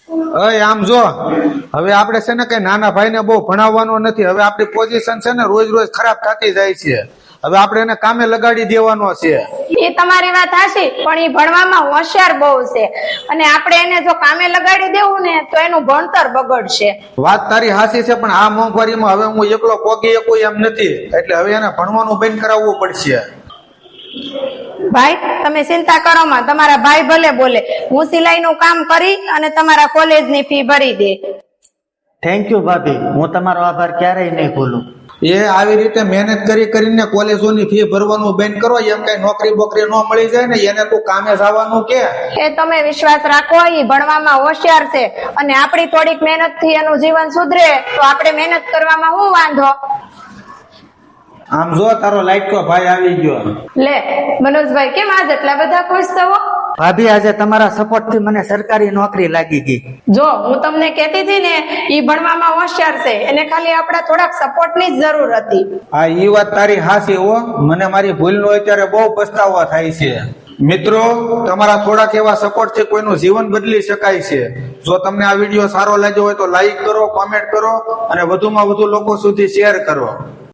આમ જો હવે આપણે છે ને કઈ નાના ભાઈને બહુ ભણાવવાનો નથી. હવે આપણી પોઝિશન છે ને રોજ રોજ ખરાબ થતી જાય છે. હવે આપણે એને કામે લગાડી દેવાનો છે. એ તમારી વાત હાચી, પણ એ ભણવામાં હોશિયાર બહુ છે અને આપણે એને જો કામે લગાડી દેવું ને તો એનું ભણતર બગડશે. વાત તારી હાચી છે, પણ આ મોંઘવારીમાં હવે હું એકલો પોગી શકું એમ નથી. એટલે હવે એને ભણવાનું બંધ કરાવવું પડશે. ભાઈ તમે ચિંતા કરો માં, તમારા ભાઈ ભલે બોલે, હું સિલાઈ નું કામ કરી અને તમારા કોલેજ ની ફી ભરી દે. થેન્ક યુ ભાભી, હું તમારો આભાર ક્યારેય નહીં ભૂલું. એ આવી રીતે મહેનત કરી કરીને કોલેજોની ફી ભરવાનું બંધ કરો. એમ કઈ નોકરી બોકરી ન મળી જાય ને એને તું કામે જવાનું કે. એ તમે વિશ્વાસ રાખો, એ ભણવામાં હોશિયાર છે અને આપણી થોડીક મહેનત થી એનું જીવન સુધરે તો આપણે મહેનત કરવામાં શું વાંધો. આમ જો તારો લાઈટકો ભાઈ આવી ગયો. લે મનોજભાઈ, કેમ આજ એટલા બધા ખુશ છો? ભાભી આજે તમારા સપોર્ટ થી મને સરકારી નોકરી લાગી ગઈ. જો હું તમને કહેતી હતી ને, ઈ ભણવામાં હોશિયાર છે, એને ખાલી આપણા થોડાક સપોર્ટ ની જ જરૂર હતી. હા, ઈ વાત તારી હાચી હો. મને મારી ભૂલ નો અત્યારે બહુ પછતાવો થાય છે. મિત્રો, તમારા થોડાક એવા સપોર્ટ થી કોઈનું જીવન બદલી શકાય છે. જો તમને આ વિડીયો સારો લાગ્યો હોય તો લાઈક કરો, કોમેન્ટ કરો અને વધુમાં વધુ લોકો સુધી શેર કરો.